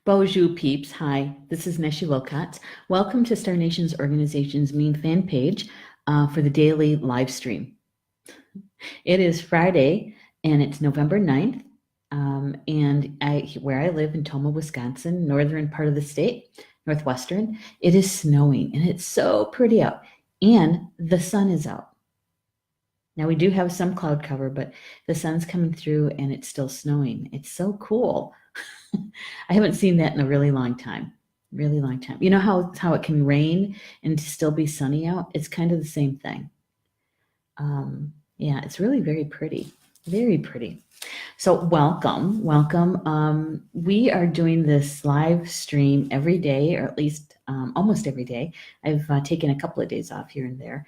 Bonjour peeps, hi, this is Neshi Wilcox. Welcome to Star Nations Organization's main fan page for the daily live stream. It is Friday and it's November 9th, and where I live in Tomah, Wisconsin, northern part of the state, northwestern, it is snowing and it's so pretty out and the sun is out. Now we do have some cloud cover, but the sun's coming through and it's still snowing. It's so cool. I haven't seen that in a really long time. Really long time. You know how it can rain and still be sunny out? It's kind of the same thing. Yeah, it's really very pretty. Very pretty. So welcome. We are doing this live stream every day, or at least almost every day. I've taken a couple of days off here and there.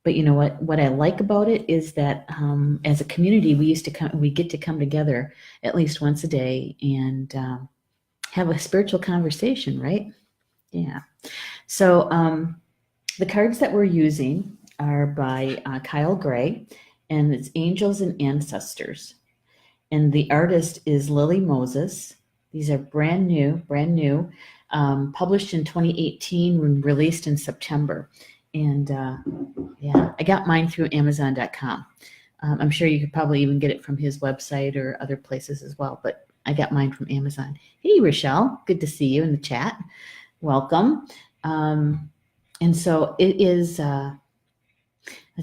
But you know what I like about it is that as a community, we get to come together at least once a day and have a spiritual conversation, right? Yeah. So the cards that we're using are by Kyle Gray, and it's Angels and Ancestors. And the artist is Lily Moses. These are brand new, published in 2018 and released in September. And yeah, I got mine through Amazon.com. I'm sure you could probably even get it from his website or other places as well, but I got mine from Amazon. Hey, Rochelle, good to see you in the chat. Welcome. And so it is, let's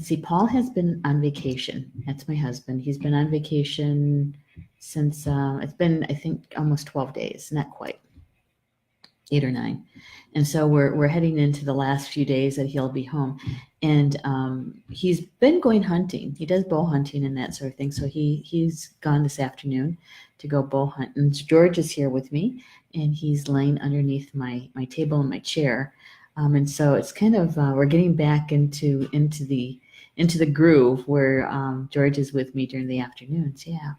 see, Paul has been on vacation. That's my husband. He's been on vacation since, it's been, I think, almost 12 days, not quite. 8 or 9. And so we're heading into the last few days that he'll be home. And he's been going hunting. He does bow hunting and that sort of thing. So he's gone this afternoon to go bow hunt. And George is here with me, and he's laying underneath my table in my chair. And so it's kind of we're getting back into the groove where George is with me during the afternoons. Yeah.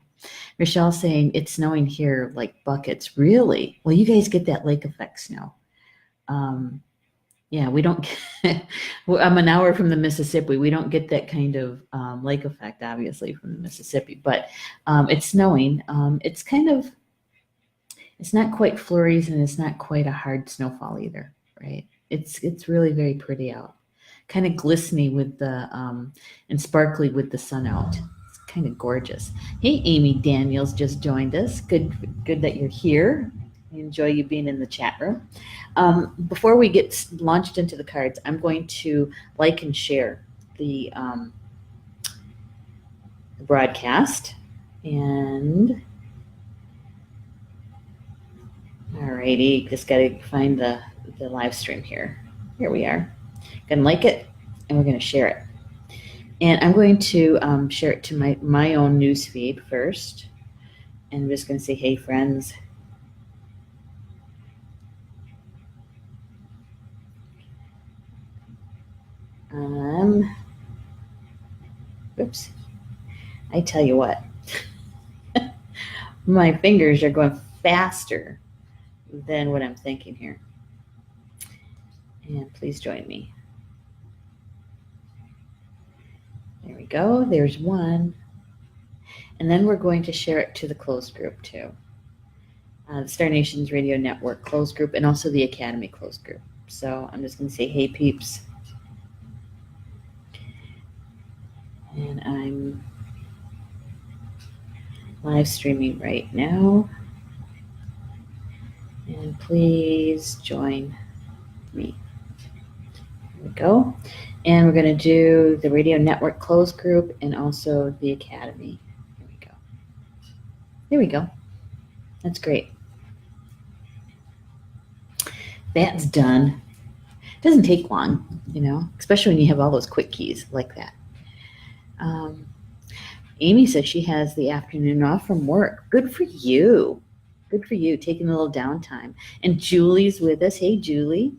Rochelle saying it's snowing here like buckets. Really? Well, you guys get that lake effect snow. Yeah, we don't. I'm an hour from the Mississippi. We don't get that kind of lake effect, obviously, from the Mississippi. But it's snowing. It's kind of. It's not quite flurries, and it's not quite a hard snowfall either, right? It's really very pretty out. Kind of glistening with the and sparkly with the sun out. Kind of gorgeous. Hey, Amy Daniels just joined us. Good that you're here. I enjoy you being in the chat room. Before we get launched into the cards, I'm going to like and share the broadcast. And alrighty, just got to find the live stream here. Here we are. Gonna like it, and we're gonna share it. And I'm going to share it to my own news feed first. And I'm just going to say, hey, friends. Oops. I tell you what. My fingers are going faster than what I'm thinking here. And please join me. There we go. There's one. And then we're going to share it to the closed group too. The Star Nations Radio Network closed group, and also the Academy closed group. So I'm just going to say, hey, peeps. And I'm live streaming right now. And please join me. There we go. And we're going to do the Radio Network closed group and also the Academy. Here we go. There we go. That's great. That's done. It doesn't take long, you know, especially when you have all those quick keys like that. Amy says she has the afternoon off from work. Good for you. Good for you, taking a little downtime. And Julie's with us. Hey, Julie.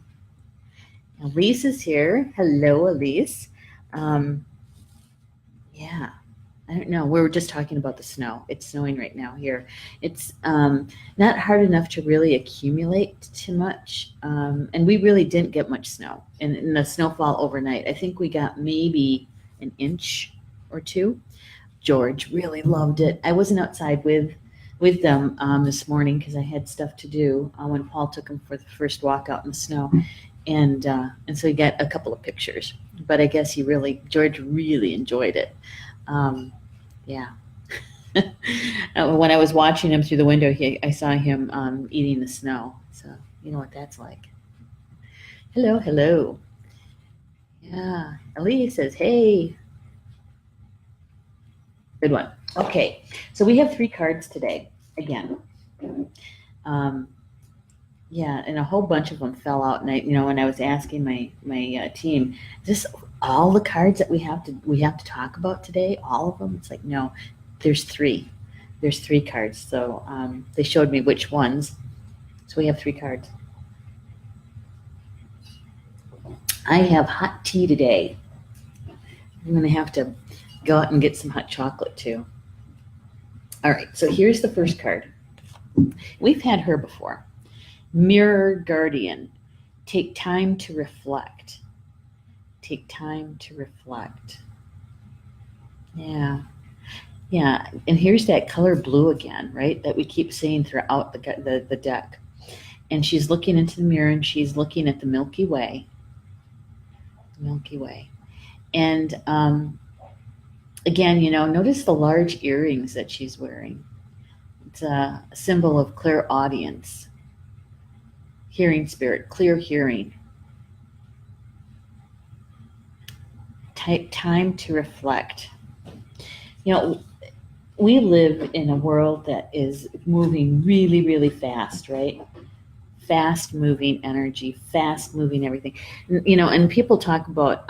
Elise is here. Hello, Elise. Yeah, I don't know. We were just talking about the snow. It's snowing right now here. It's not hard enough to really accumulate too much. And we really didn't get much snow in the snowfall overnight. I think we got maybe an inch or two. George really loved it. I wasn't outside with with them this morning because I had stuff to do when Paul took him for the first walk out in the snow, and so he got a couple of pictures. But I guess George really enjoyed it. Um, yeah. When I was watching him through the window, I saw him eating the snow. So you know what that's like. Hello, hello. Yeah. Elise says, "Hey, good one." Okay, so we have 3 cards today again. Um, yeah, and a whole bunch of them fell out. And when I was asking my team, is this all the cards that we have to talk about today? All of them? It's like no, there's 3. There's 3 cards. So they showed me which ones. So we have 3 cards. I have hot tea today. I'm gonna have to go out and get some hot chocolate too. All right, so here's the first card. We've had her before. Mirror Guardian. Take time to reflect. Take time to reflect. Yeah. Yeah. And here's that color blue again, right? That we keep seeing throughout the deck. And she's looking into the mirror and she's looking at the Milky Way. Milky Way. And again, notice the large earrings that she's wearing. It's a symbol of clairaudience, hearing spirit, clear hearing. Take time to reflect. We live in a world that is moving really, really fast, right? Fast moving energy, fast moving everything. And people talk about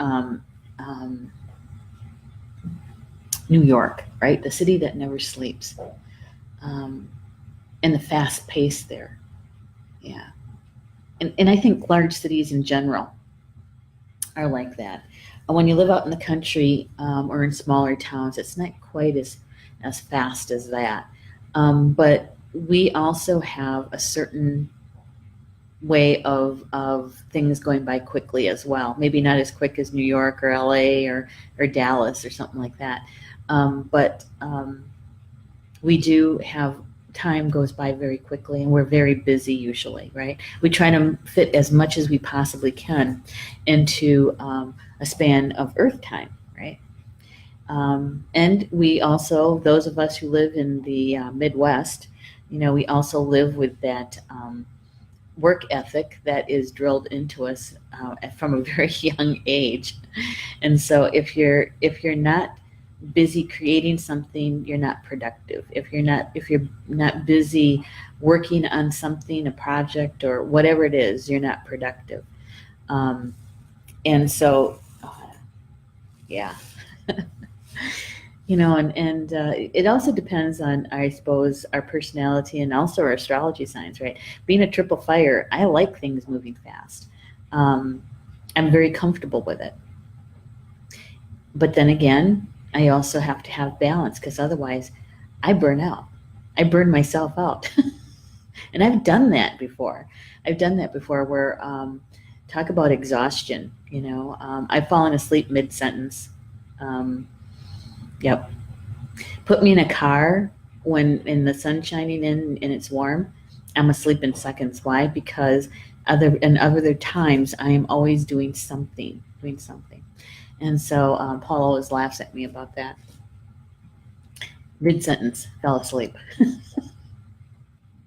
New York, right? The city that never sleeps. And the fast pace there. Yeah. And I think large cities in general are like that. When you live out in the country or in smaller towns, it's not quite as fast as that. But we also have a certain way of things going by quickly as well. Maybe not as quick as New York or LA or Dallas or something like that. But we do have time goes by very quickly and we're very busy usually, right? We try to fit as much as we possibly can into a span of Earth time, right? And we also, those of us who live in the Midwest, we also live with that work ethic that is drilled into us from a very young age. And so if you're not busy creating something, you're not productive. If you're not busy working on something, a project or whatever it is, you're not productive. And so, yeah. And it also depends on, I suppose, our personality and also our astrology signs, right? Being a triple fire, I like things moving fast. I'm very comfortable with it. But then again, I also have to have balance because otherwise I burn out. I burn myself out. And I've done that before. Where, talk about exhaustion, I've fallen asleep mid-sentence. Yep. Put me in a car when the sun's shining in and it's warm, I'm asleep in seconds. Why? Because other times I am always doing something. And so Paul always laughs at me about that. Mid-sentence, fell asleep.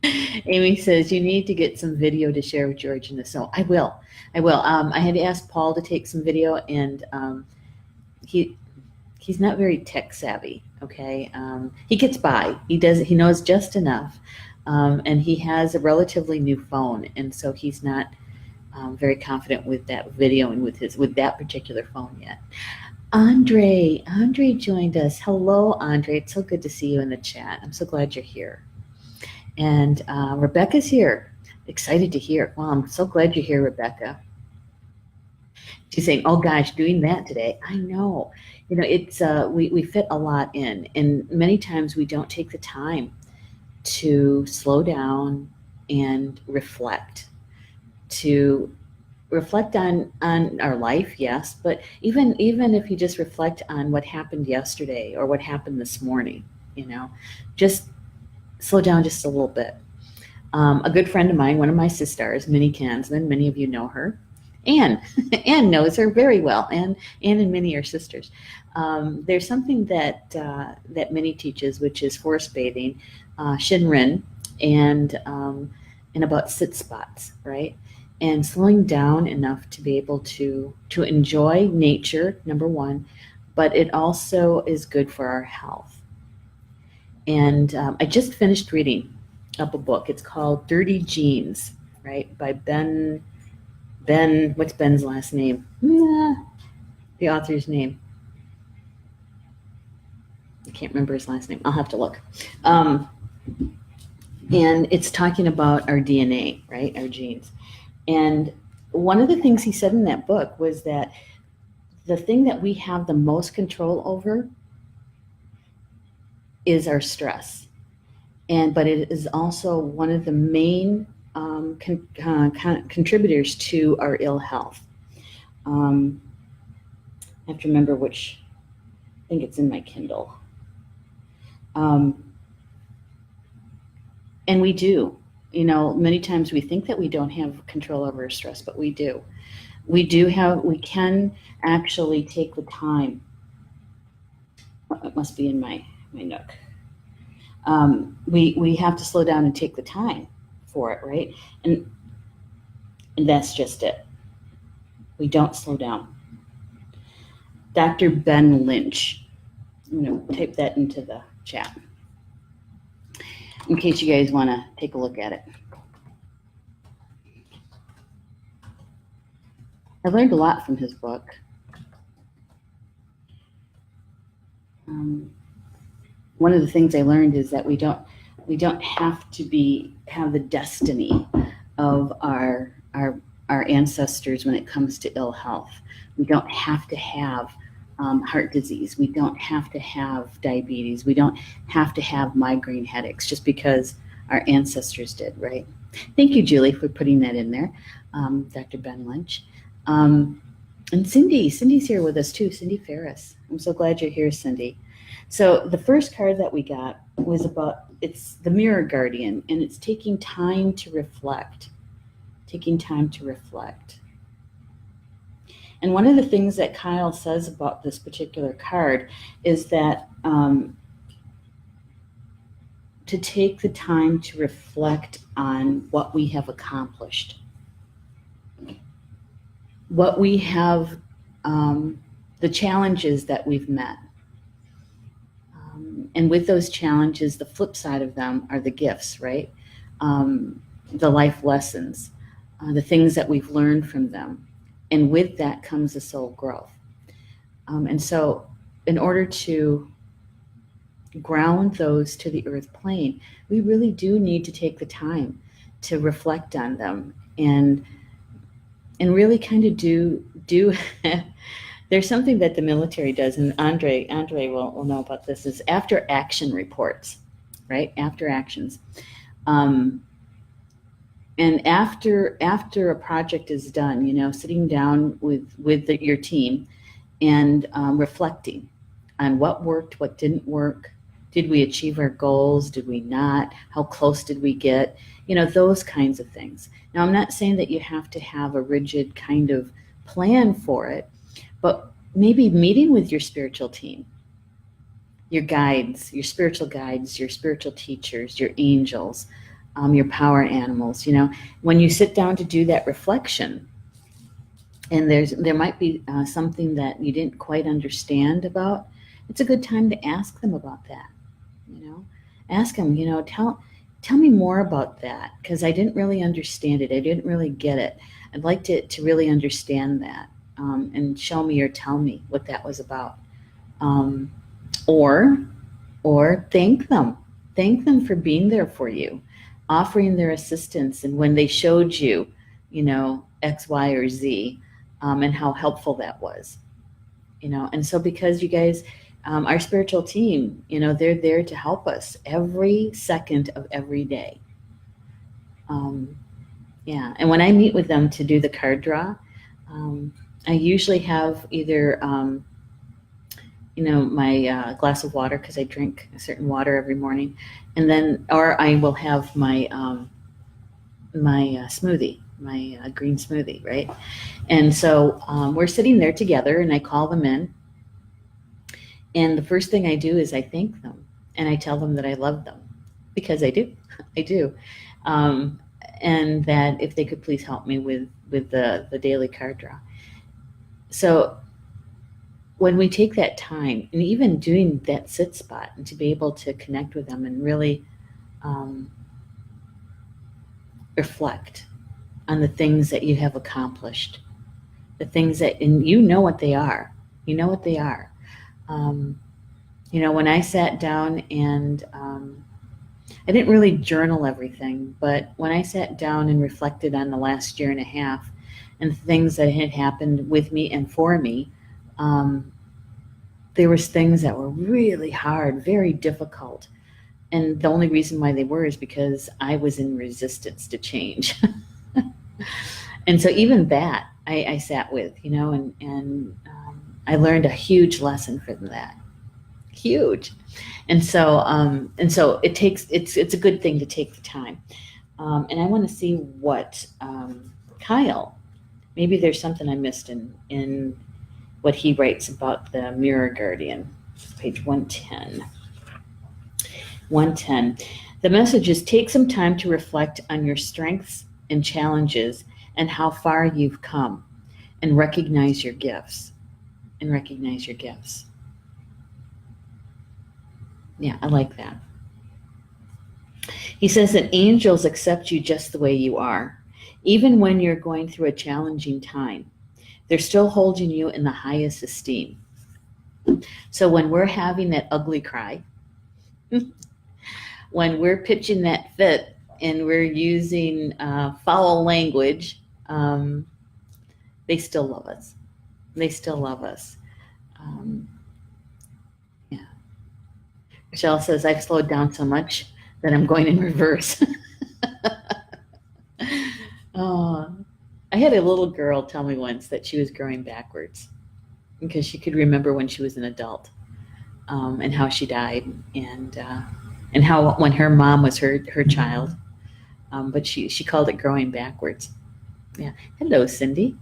Amy says, you need to get some video to share with George in the snow. I will. I had asked Paul to take some video, and he's not very tech savvy. Okay, he gets by. He knows just enough, and he has a relatively new phone, and so he's not very confident with that video and with that particular phone yet. Andre joined us. Hello, Andre. It's so good to see you in the chat. I'm so glad you're here. And Rebecca's here. Excited to hear. Well, I'm so glad you're here, Rebecca. She's saying, "Oh gosh, doing that today." I know. It's we fit a lot in, and many times we don't take the time to slow down and reflect. To reflect on our life, yes, but even if you just reflect on what happened yesterday or what happened this morning, just slow down just a little bit. A good friend of mine, one of my sisters, Minnie Kansman, many of you know her. Anne, Anne knows her very well. Anne and Minnie are sisters. There's something that Minnie teaches, which is forest bathing, Shinrin, and about sit spots, right? And slowing down enough to be able to enjoy nature, number one, but it also is good for our health. And I just finished reading up a book. It's called Dirty Genes, right, by Ben. What's Ben's last name? The author's name. I can't remember his last name. I'll have to look. And it's talking about our DNA, right, our genes. And one of the things he said in that book was that the thing that we have the most control over is our stress. But it is also one of the main contributors to our ill health. I have to remember which. I think it's in my Kindle. And we do. Many times we think that we don't have control over our stress, but we do. We can actually take the time. It must be in my nook. We have to slow down and take the time for it, right? And that's just it. We don't slow down. Dr. Ben Lynch. I'm going to type that into the chat in case you guys want to take a look at it. I learned a lot from his book. One of the things I learned is that we don't have to have the destiny of our ancestors when it comes to ill health. We don't have to have heart disease. We don't have to have diabetes. We don't have to have migraine headaches just because our ancestors did, right? Thank you, Julie, for putting that in there, Dr. Ben Lynch. And Cindy's here with us too, Cindy Ferris. I'm so glad you're here, Cindy. So the first card that we got was it's the Mirror Guardian, and it's taking time to reflect. And one of the things that Kyle says about this particular card is that to take the time to reflect on what we have accomplished, what we have, the challenges that we've met. And with those challenges, the flip side of them are the gifts, right? The life lessons, the things that we've learned from them. And with that comes the soul growth. And so in order to ground those to the earth plane, we really do need to take the time to reflect on them and really kind of do there's something that the military does, and Andre will know about this, is after action reports, right? After actions. And after a project is done, sitting down with your team and reflecting on what worked, what didn't work. Did we achieve our goals? Did we not? How close did we get? Those kinds of things. Now, I'm not saying that you have to have a rigid kind of plan for it, but maybe meeting with your spiritual team, your guides, your spiritual teachers, your angels, your power animals, when you sit down to do that reflection, and there might be something that you didn't quite understand about, it's a good time to ask them about that. Ask them, tell me more about that, because I didn't really understand it. I didn't really get it. I'd like to really understand that, and show me or tell me what that was about. Or thank them for being there for you, offering their assistance, and when they showed you, X, Y, or Z, and how helpful that was, and so because you guys, our spiritual team, they're there to help us every second of every day. Yeah, and when I meet with them to do the card draw, I usually have either my glass of water, because I drink a certain water every morning, and then, or I will have my smoothie, my green smoothie, right? And so we're sitting there together, and I call them in, and the first thing I do is I thank them, and I tell them that I love them, because I do, I do, um, and that if they could please help me with the daily card draw. So when we take that time, and even doing that sit spot, and to be able to connect with them and really um, reflect on the things that you have accomplished, the things that, and you know what they are. You know what they are. Um, when I sat down and I didn't really journal everything, but when I sat down and reflected on the last year and a half and things that had happened with me and for me, um, there was things that were really hard, very difficult. And the only reason why they were is because I was in resistance to change. And so even that I sat with, and I learned a huge lesson from that. Huge. And so it's a good thing to take the time. And I want to see what Kyle, maybe there's something I missed in what he writes about the mirror guardian. Page 110. 110. The message is: take some time to reflect on your strengths and challenges and how far you've come, and recognize your gifts. And recognize your gifts. Yeah, I like that. He says that angels accept you just the way you are. Even when you're going through a challenging time, they're still holding you in the highest esteem. So when we're having that ugly cry, when we're pitching that fit and we're using foul language, they still love us. They still love us. Um, yeah. Michelle says, I've slowed down so much that I'm going in reverse. Oh, I had a little girl tell me once that she was growing backwards because she could remember when she was an adult, and how she died, and how when her mom was her child, but she called it growing backwards. Yeah. Hello, Cindy.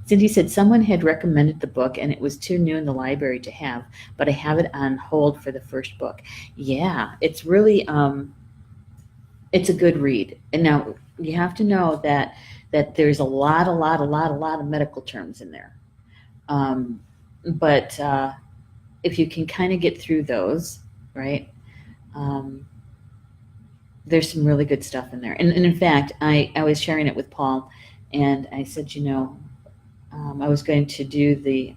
Cindy said someone had recommended the book and it was too new in the library to have, but I have it on hold for the first book. Yeah, it's really it's a good read. And now you have to know that there's a lot of medical terms in there. But if you can kind of get through those, right? Um, there's some really good stuff in there. And in fact, I was sharing it with Paul, and I said, I was going to do the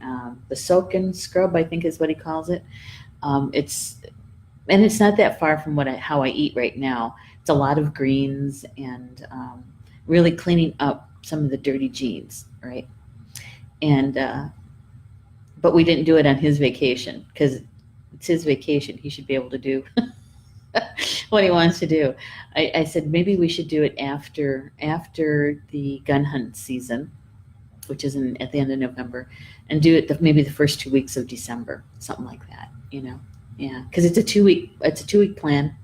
soak and scrub, I think is what he calls it. It's not that far from how I eat right now. It's a lot of greens and really cleaning up some of the dirty genes, right? And but we didn't do it on his vacation because it's his vacation. He should be able to do what he wants to do. I said maybe we should do it after the gun hunt season, which is at the end of November, and do it maybe the first 2 weeks of December, something like that. Yeah, because it's a 2 week plan.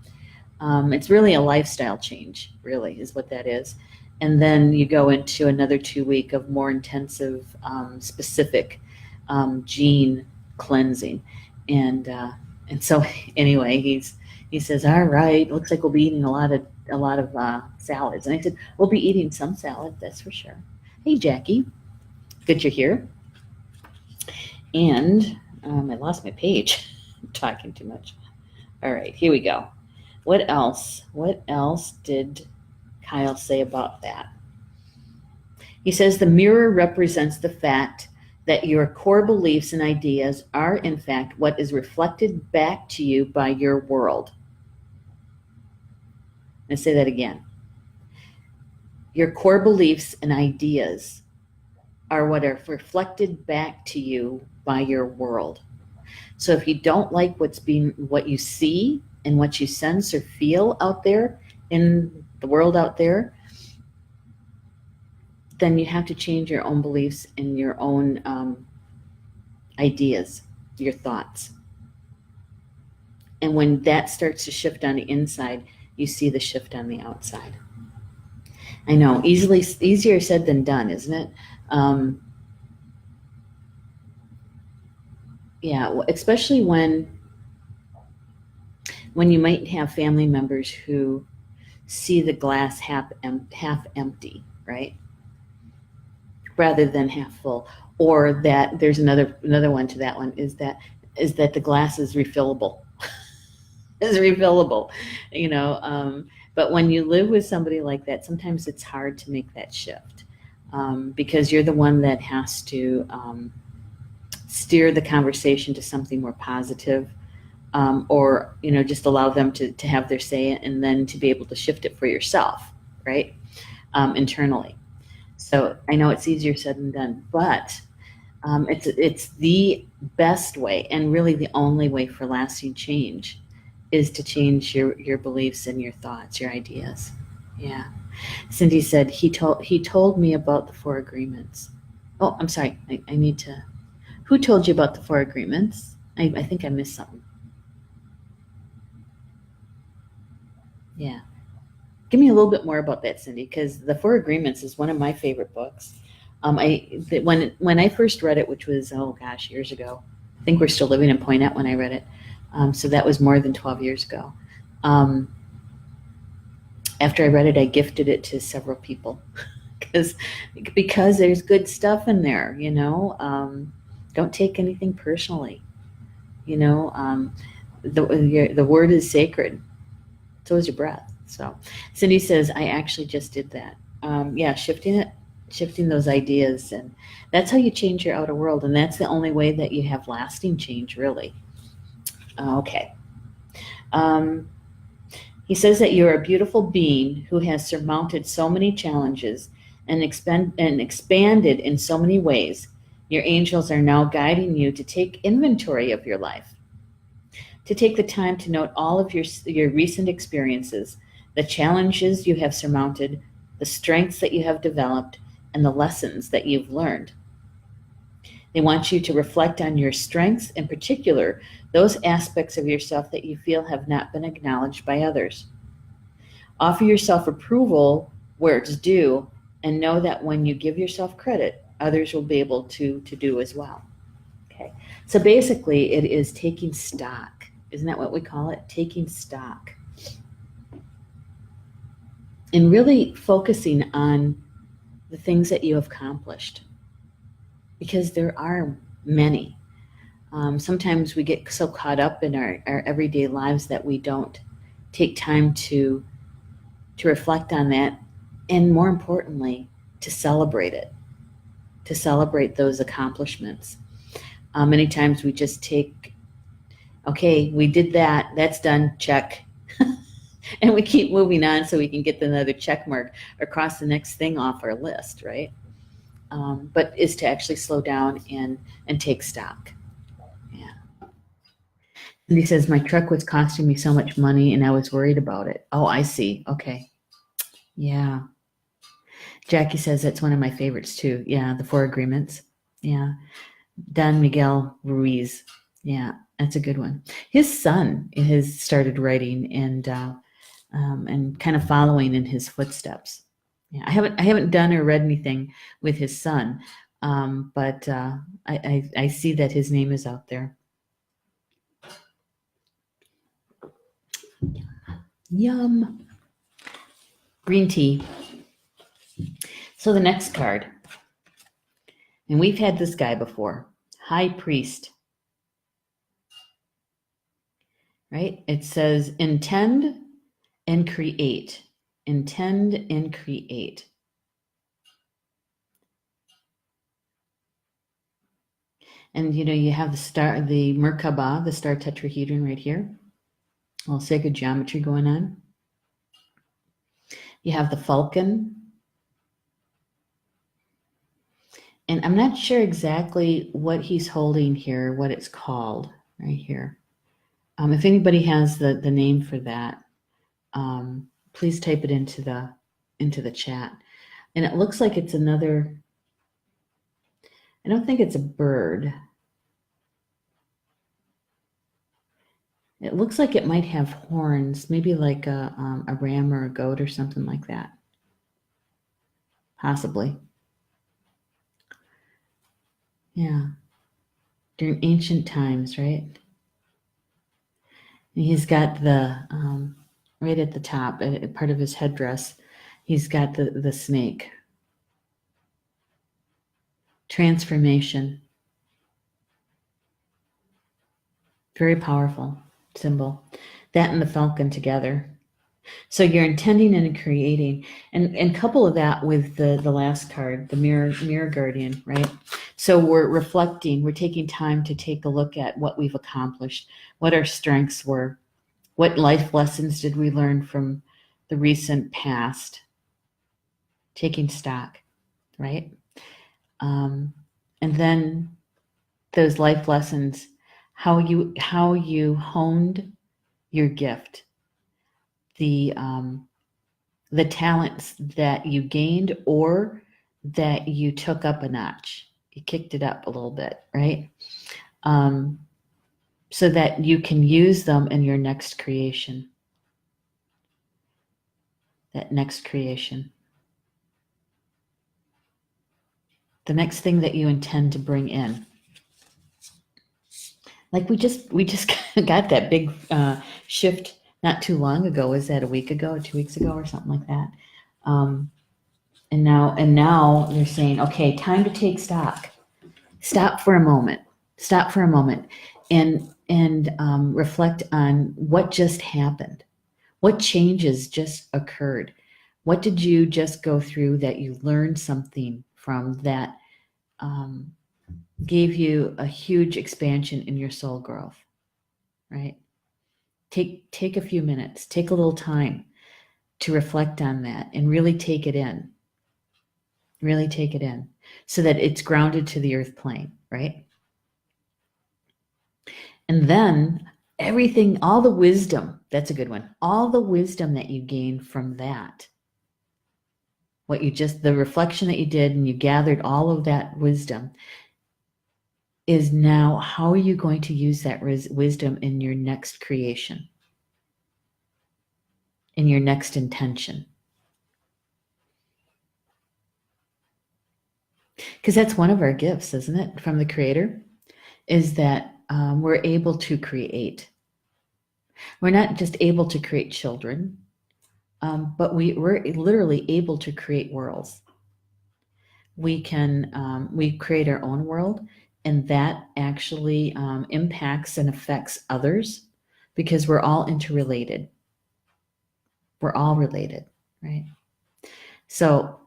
It's really a lifestyle change, really, is what that is. And then you go into another 2 week of more intensive, specific gene cleansing, and so anyway, he says, all right, looks like we'll be eating a lot of salads. And I said, we'll be eating some salad, that's for sure. Hey, Jackie, good you're here. And I lost my page. I'm talking too much. All right, here we go. What else did Kyle say about that? He says the mirror represents the fact that your core beliefs and ideas are, in fact, what is reflected back to you by your world. I say that again. Your core beliefs and ideas are what are reflected back to you by your world. So if you don't like what you see and what you sense or feel out there in the world out there, then you have to change your own beliefs and your own ideas. your thoughts. And when that starts to shift on the inside, you see the shift on the outside. I know, easier said than done, isn't it? Yeah, especially when you might have family members who see the glass half empty, right? Rather than half full. Or that there's another one to that one is that the glass is refillable. Is refillable, you know. But when you live with somebody like that, sometimes it's hard to make that shift because you're the one that has to steer the conversation to something more positive, or just allow them to have their say and then to be able to shift it for yourself, right? Internally. So I know it's easier said than done, but it's the best way and really the only way for lasting change is to change your beliefs and your thoughts, your ideas. Yeah. Cindy said he told me about the 4 agreements. Oh, I'm sorry. I need to. Who told you about the 4 agreements? I think I missed something. Yeah. Give me a little bit more about that, Cindy, because the 4 Agreements is one of my favorite books. When I first read it, which was, oh gosh, years ago. I think we're still living in Poynette when I read it. So that was more than 12 years ago. Um, After I read it, I gifted it to several people because there's good stuff in there. Don't take anything personally. You know, the word is sacred. So is your breath. So Cindy says, I actually just did that. Yeah, shifting those ideas, and that's how you change your outer world, and that's the only way that you have lasting change, really. Okay. Um, he says that you're a beautiful being who has surmounted so many challenges and expanded in so many ways. Your angels are now guiding you to take inventory of your life, to take the time to note all of your recent experiences, the challenges you have surmounted, the strengths that you have developed, and the lessons that you've learned. They want you to reflect on your strengths, in particular, those aspects of yourself that you feel have not been acknowledged by others. Offer yourself approval where it's due, and know that when you give yourself credit, others will be able to do as well. Okay. So basically, it is taking stock. Isn't that what we call it? Taking stock. And really focusing on the things that you have accomplished. Because there are many. Sometimes we get so caught up in our everyday lives that we don't take time to reflect on that, and more importantly, to celebrate it, to celebrate those accomplishments. Many times we just take, okay, we did that, that's done, check. And we keep moving on so we can get another check mark or cross the next thing off our list, right? But is to actually slow down and take stock. Yeah. And he says, my truck was costing me so much money and I was worried about it. Oh, I see. Okay. Yeah. Jackie says that's one of my favorites too. Yeah, the 4 Agreements. Yeah. Don Miguel Ruiz. Yeah, that's a good one. His son has started writing and kind of following in his footsteps. Yeah, I haven't done or read anything with his son, but I see that his name is out there. Yum. Green tea. So the next card, and we've had this guy before, High Priest. Right? It says intend and create. Intend and create. And you have the Merkaba, the star tetrahedron right here. A little sacred geometry going on. You have the falcon. And I'm not sure exactly what he's holding here, what it's called right here. If anybody has the name for that, please type it into the chat. And it looks like it's another, I don't think it's a bird. It looks like it might have horns, maybe like a ram or a goat or something like that. Possibly. Yeah. During ancient times, right? And he's got the, right at the top, part of his headdress, he's got the snake. Transformation. Very powerful symbol. That and the falcon together. So you're intending and creating, and couple of that with the last card, the mirror guardian, right? So we're reflecting, we're taking time to take a look at what we've accomplished, what our strengths were, what life lessons did we learn from the recent past, taking stock, right? And then those life lessons, how you honed your gift, the talents that you gained or that you took up a notch. You kicked it up a little bit, right? So that you can use them in your next creation. That next creation. The next thing that you intend to bring in. Like we just got that big shift not too long ago. Was that a week ago, 2 weeks ago, or something like that? And now they're saying, okay, time to take stock. Stop for a moment. Stop for a moment, and reflect on what just happened. What changes just occurred? What did you just go through that you learned something from that gave you a huge expansion in your soul growth, right? Take a few minutes, take a little time to reflect on that and really take it in. Really take it in so that it's grounded to the earth plane, right? And then everything, all the wisdom, that's a good one. All the wisdom that you gain from that, the reflection that you did and you gathered all of that wisdom is now how are you going to use that wisdom in your next creation, in your next intention? Because that's one of our gifts, isn't it, from the Creator, is that we're able to create. We're not just able to create children, but we're literally able to create worlds. We create our own world, and that actually impacts and affects others because we're all interrelated. We're all related, right? So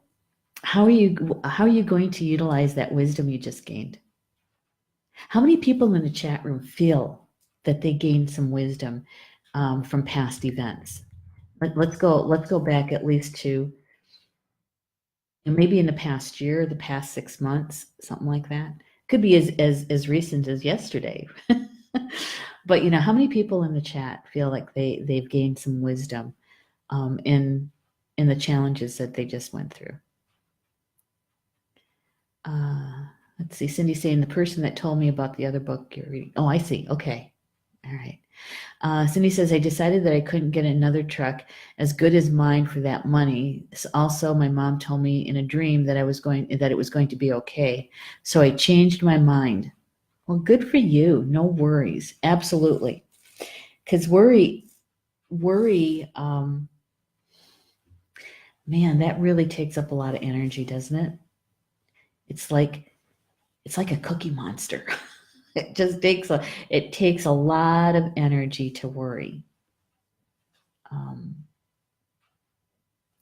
how are you going to utilize that wisdom you just gained? How many people in the chat room feel that they gained some wisdom from past events? Let's go back at least to maybe in the past year, the past 6 months, something like that. Could be as recent as yesterday. But how many people in the chat feel like they've gained some wisdom in the challenges that they just went through? Let's see. Cindy saying the person that told me about the other book you're reading. Oh, I see. Okay. All right. Cindy says, I decided that I couldn't get another truck as good as mine for that money. Also, my mom told me in a dream that it was going to be okay. So I changed my mind. Well, good for you. No worries. Absolutely. Because worry, man, that really takes up a lot of energy, doesn't it? It's like a cookie monster. It just takes a lot of energy to worry.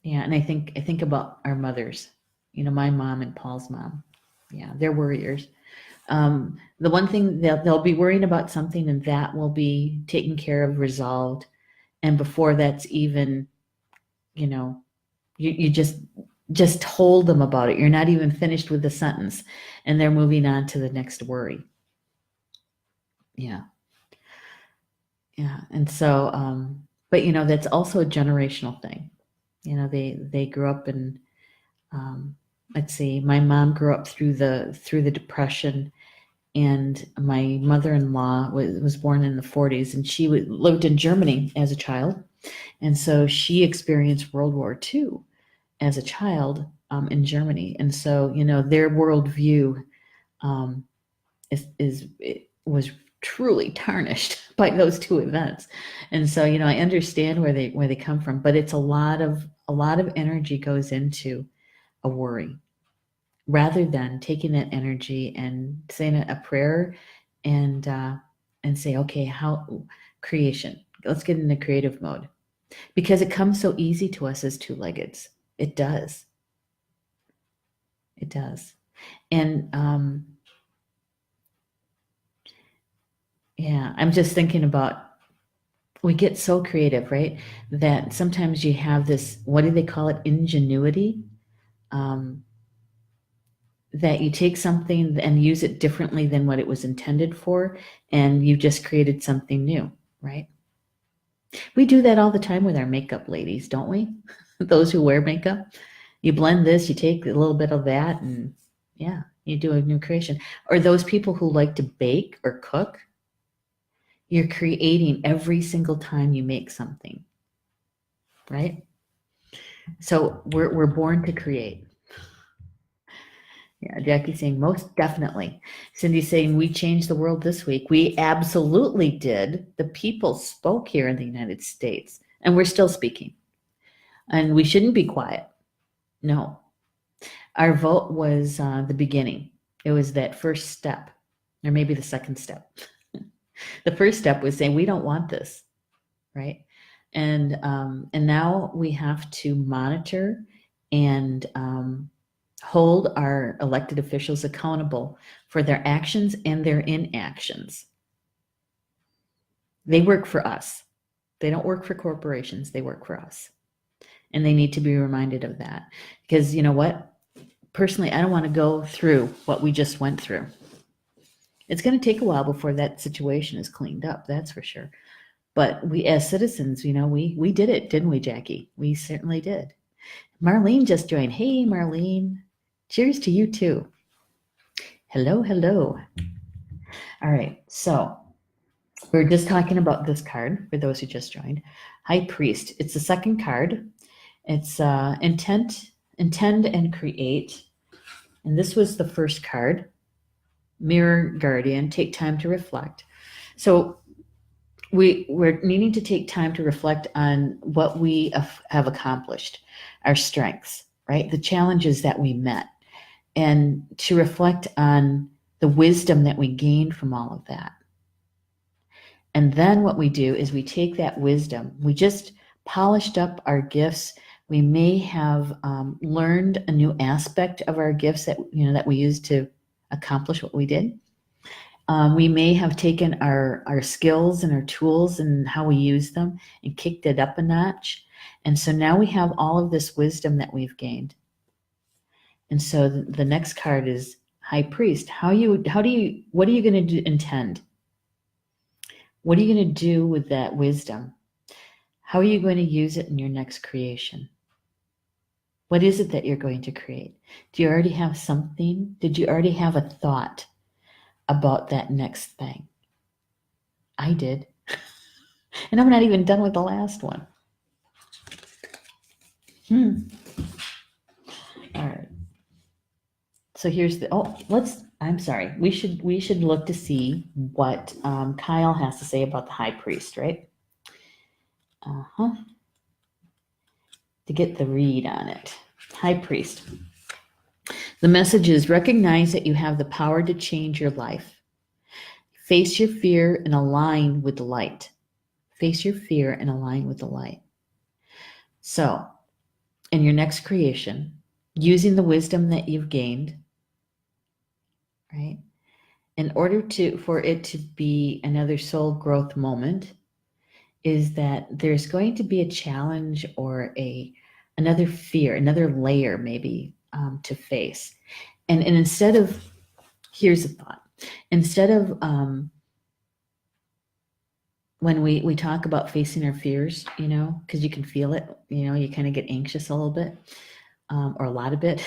Yeah, and I think about our mothers. My mom and Paul's mom. Yeah, they're worriers. The one thing they'll be worrying about something, and that will be taken care of, resolved, and before that's even, you just told them about it. You're not even finished with the sentence, and they're moving on to the next worry. Yeah. And so, but that's also a generational thing. They grew up in, let's see, my mom grew up through the Depression, And my mother-in-law was born in the 40s, and she lived in Germany as a child. And so she experienced World War II as a child in Germany. And so, their worldview um, it was truly tarnished by those two events. And so, I understand where they come from, but it's a lot of energy goes into a worry, rather than taking that energy and saying a prayer and say, okay, how creation. Let's get into creative mode, because it comes so easy to us as two-leggeds. It does. It does. And yeah, I'm just thinking about, we get so creative, right? That sometimes you have this, what do they call it? Ingenuity. Um, that you take something and use it differently than what it was intended for, and you just created something new, right? We do that all the time with our makeup ladies, don't we? Those who wear makeup. You blend this, you take a little bit of that, and yeah, you do a new creation. Or those people who like to bake or cook, you're creating every single time you make something, right? So we're born to create. Yeah, Jackie's saying most definitely. Cindy's saying we changed the world this week. We absolutely did. The people spoke here in the United States, and we're still speaking. And we shouldn't be quiet. No. Our vote was the beginning. It was that first step, or maybe the second step. The first step was saying we don't want this, right? And now we have to monitor and hold our elected officials accountable for their actions and their inactions. They work for us. They don't work for corporations. They work for us. And they need to be reminded of that. Because you know what? Personally, I don't want to go through what we just went through. It's going to take a while before that situation is cleaned up, that's for sure. But we, as citizens, we did it, didn't we, Jackie? We certainly did. Marlene just joined. Hey, Marlene. Cheers to you too. Hello, hello. All right, so we're just talking about this card for those who just joined. High Priest. It's the second card. It's intend and create. And this was the first card. Mirror Guardian. Take time to reflect. So we're needing to take time to reflect on what we have accomplished, our strengths, right? The challenges that we met, and to reflect on the wisdom that we gained from all of that. And then what we do is we take that wisdom, we just polished up our gifts. We may have learned a new aspect of our gifts that we used to accomplish what we did. We may have taken our skills and our tools and how we use them and kicked it up a notch. And so now we have all of this wisdom that we've gained. And so the next card is High Priest. What are you going to intend? What are you going to do with that wisdom? How are you going to use it in your next creation? What is it that you're going to create? Do you already have something? Did you already have a thought about that next thing? I did. And I'm not even done with the last one. All right. So here's I'm sorry. We should look to see what Kyle has to say about the High Priest, right? To get the read on it. High Priest. The message is recognize that you have the power to change your life. Face your fear and align with the light. Face your fear and align with the light. So, in your next creation, using the wisdom that you've gained, right? In order for it to be another soul growth moment, is that there's going to be a challenge or another fear, another layer maybe to face. And instead of, here's a thought, instead of when we talk about facing our fears, because you can feel it, you kind of get anxious a little bit or a lot of it.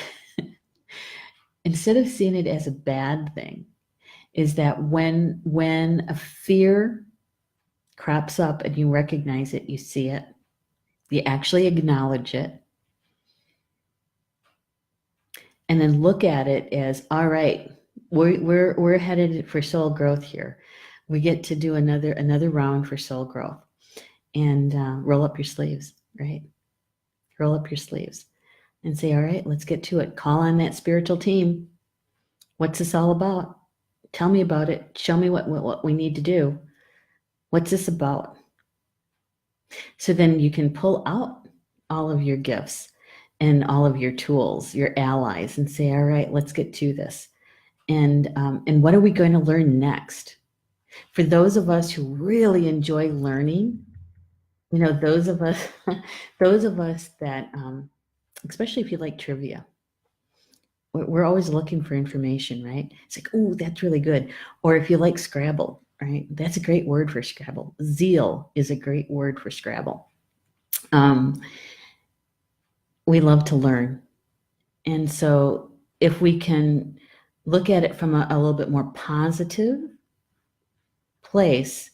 Instead of seeing it as a bad thing, is that when a fear crops up and you recognize it, you see it, you actually acknowledge it, and then look at it as, all right, we're headed for soul growth here. We get to do another round for soul growth, and roll up your sleeves, right? Roll up your sleeves and say, all right, let's get to it. Call on that spiritual team. What's this all about? Tell me about it. Show me what we need to do. What's this about? So then you can pull out all of your gifts and all of your tools, your allies, and say, all right, let's get to this. And what are we going to learn next? For those of us who really enjoy learning, those of us, those of us that, especially if you like trivia, we're always looking for information, right? It's like, oh, that's really good. Or if you like Scrabble, right? That's a great word for Scrabble. Zeal is a great word for Scrabble. We love to learn. And so if we can look at it from a little bit more positive place,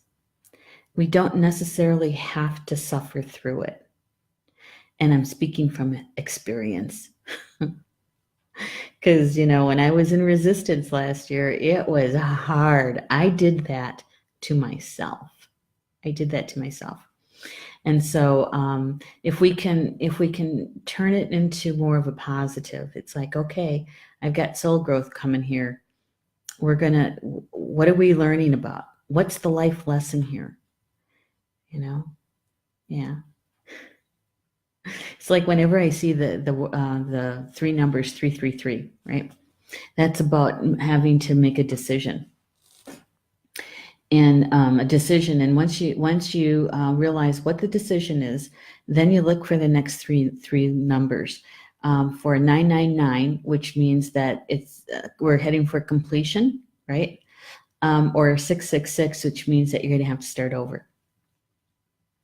we don't necessarily have to suffer through it. And I'm speaking from experience. Because, when I was in resistance last year, it was hard. I did that to myself. And so if we can turn it into more of a positive, it's like, okay, I've got soul growth coming here. What are we learning about? What's the life lesson here? Yeah. It's like whenever I see the three numbers 333, right? That's about having to make a decision. And a decision, and once you realize what the decision is, then you look for the next three numbers. For 999, which means that we're heading for completion, right? Or 666, which means that you're going to have to start over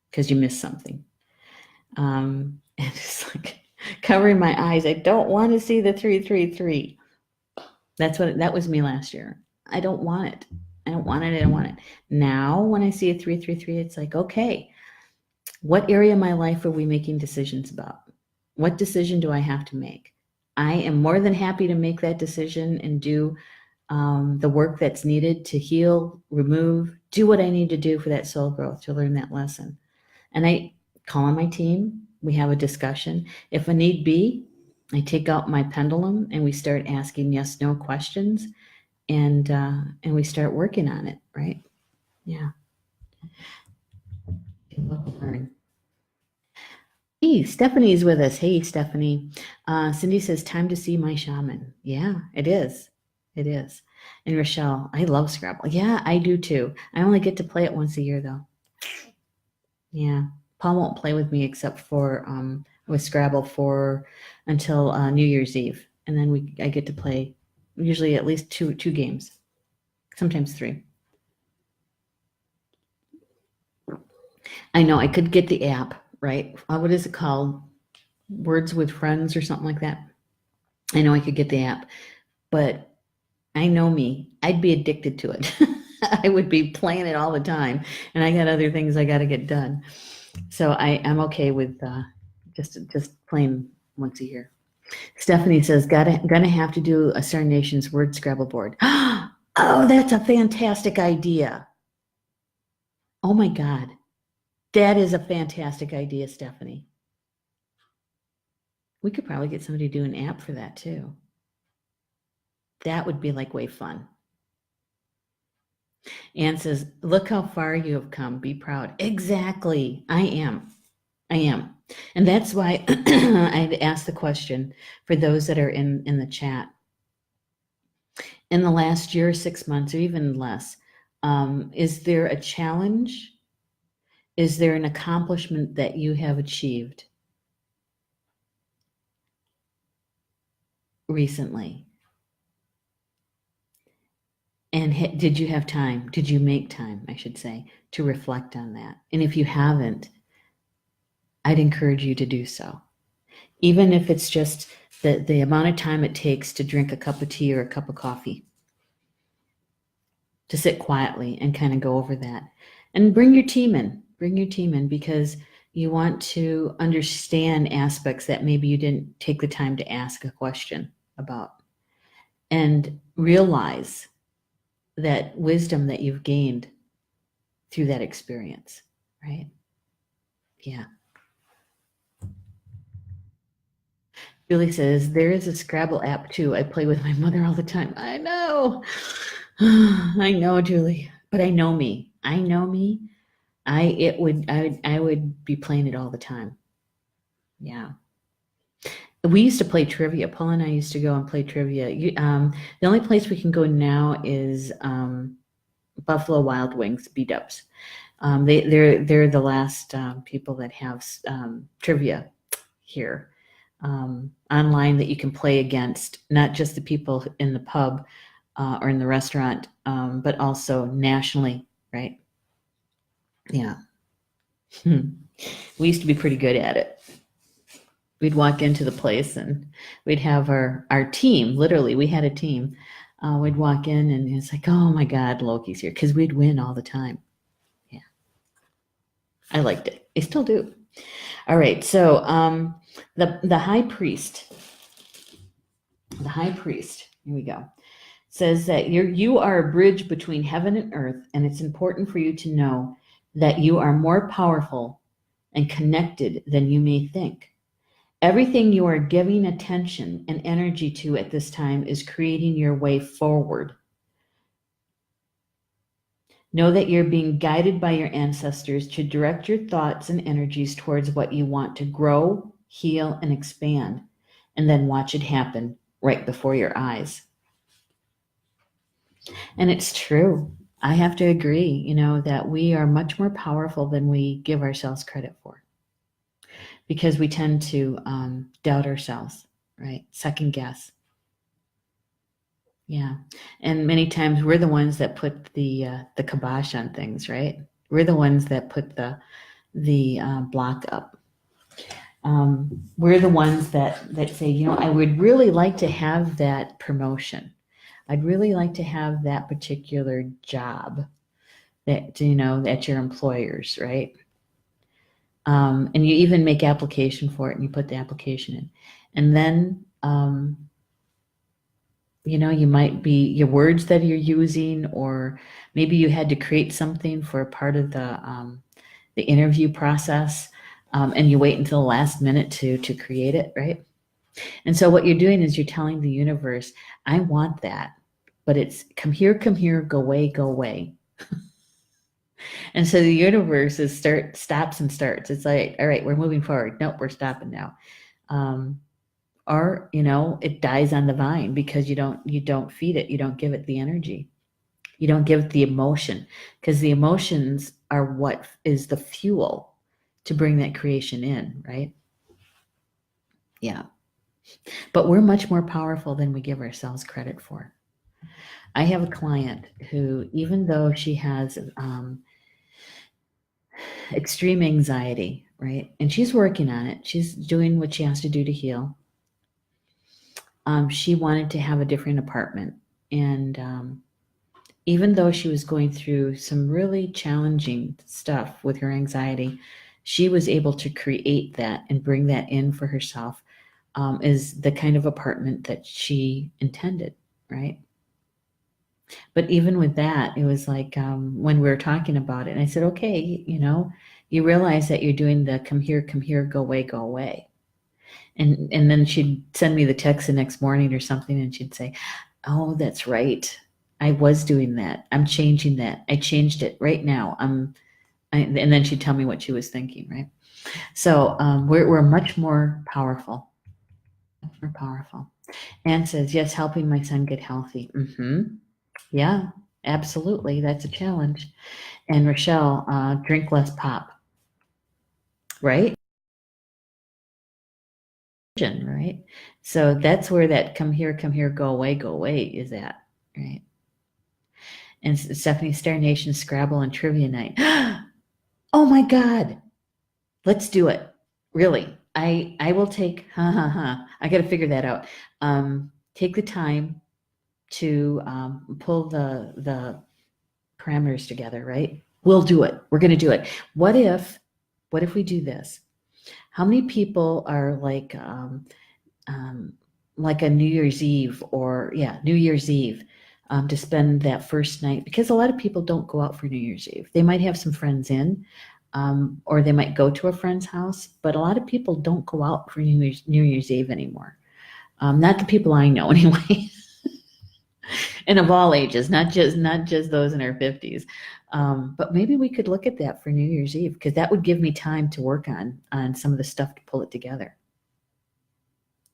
because you missed something. And it's like covering my eyes. I don't want to see the 333. That was me last year. I don't want it. I don't want it. Now, when I see a 333, it's like, okay, what area of my life are we making decisions about? What decision do I have to make? I am more than happy to make that decision and do the work that's needed to heal, remove, do what I need to do for that soul growth, to learn that lesson. And I call on my team. We have a discussion. If a need be, I take out my pendulum and we start asking yes/no questions, and we start working on it, right? Yeah. Hey, Stephanie's with us. Hey, Stephanie. Cindy says, time to see my shaman. Yeah, it is. It is. And Rochelle, I love Scrabble. Yeah, I do too. I only get to play it once a year though. Yeah. Paul won't play with me except for with Scrabble until New Year's Eve. And then I get to play usually at least two games, sometimes 3. I know I could get the app, right? What is it called? Words with Friends or something like that. I know I could get the app, but I know me. I'd be addicted to it. I would be playing it all the time, and I got other things I got to get done. So I'm okay with just playing once a year. Stephanie says, gonna have to do a Star Nations word Scrabble board. Oh, that's a fantastic idea. Oh my God. That is a fantastic idea, Stephanie. We could probably get somebody to do an app for that too. That would be like way fun. Anne says, look how far you have come. Be proud. Exactly. I am. And that's why I'd ask the question for those that are in the chat. In the last year, 6 months, or even less, is there a challenge? Is there an accomplishment that you have achieved recently? And did you have time? Did you make time, I should say, to reflect on that? And if you haven't, I'd encourage you to do so. Even if it's just the amount of time it takes to drink a cup of tea or a cup of coffee. to sit quietly and kind of go over that. And bring your team in. Bring your team in because you want to understand aspects that maybe you didn't take the time to ask a question about. And realize that wisdom that you've gained through that experience, right? Yeah. Julie says, there is a Scrabble app too. I play with my mother all the time. I know. I know, Julie. But I know me. I know me. I would be playing it all the time. Yeah. We used to play trivia. Paul and I used to go and play trivia. The only place we can go now is Buffalo Wild Wings, B-Dubs. They're the last people that have trivia here online that you can play against, not just the people in the pub or in the restaurant, but also nationally, right? Yeah. We used to be pretty good at it. We'd walk into the place and we'd have our team, literally, we had a team. We'd walk in and it's like, oh my God, Loki's here, because we'd win all the time. Yeah. I liked it. I still do. All right. So the high priest, here we go, says that you are a bridge between heaven and earth, and it's important for you to know that you are more powerful and connected than you may think. Everything you are giving attention and energy to at this time is creating your way forward. Know that you're being guided by your ancestors to direct your thoughts and energies towards what you want to grow, heal, and expand, and then watch it happen right before your eyes. And it's true. I have to agree, that we are much more powerful than we give ourselves credit for, because we tend to doubt ourselves, right? Second guess. Yeah. And many times we're the ones that put the kibosh on things, right? We're the ones that put the block up. We're the ones that say, I would really like to have that promotion. I'd really like to have that particular job that, at your employers, right? And you even make application for it and you put the application in. And then, you might be your words that you're using, or maybe you had to create something for part of the interview process, and you wait until the last minute to create it, right? And so what you're doing is you're telling the universe, I want that, but it's come here, go away, go away. And so the universe stops and starts. It's like, all right, we're moving forward. Nope, we're stopping now. Or, it dies on the vine because you don't feed it. You don't give it the energy. You don't give it the emotion, because the emotions are what is the fuel to bring that creation in, right? Yeah. But we're much more powerful than we give ourselves credit for. I have a client who, even though she has extreme anxiety, right? And she's working on it. She's doing what she has to do to heal. She wanted to have a different apartment. And even though she was going through some really challenging stuff with her anxiety, she was able to create that and bring that in for herself, is the kind of apartment that she intended, right? But even with that, it was like when we were talking about it, and I said, okay, you realize that you're doing the come here, go away, go away. And then she'd send me the text the next morning or something, and she'd say, oh, that's right. I was doing that. I'm changing that. I changed it right now. And then she'd tell me what she was thinking, right? So we're much more powerful. Much more powerful. Anne says, yes, helping my son get healthy. Mm-hmm. Yeah, absolutely. That's a challenge. And Rochelle, drink less pop, right? Right? So that's where that come here, go away is at, right? And Stephanie, Star Nation, Scrabble, and Trivia Night. Oh my God. Let's do it. Really. I will take, I got to figure that out. Take the time to pull the parameters together, right? We'll do it. We're going to do it. What if we do this? How many people are like a New Year's Eve or New Year's Eve to spend that first night? Because a lot of people don't go out for New Year's Eve. They might have some friends in, or they might go to a friend's house, but a lot of people don't go out for New Year's Eve anymore. Not the people I know anyway. And of all ages, not just those in our 50s. But maybe we could look at that for New Year's Eve, because that would give me time to work on some of the stuff to pull it together.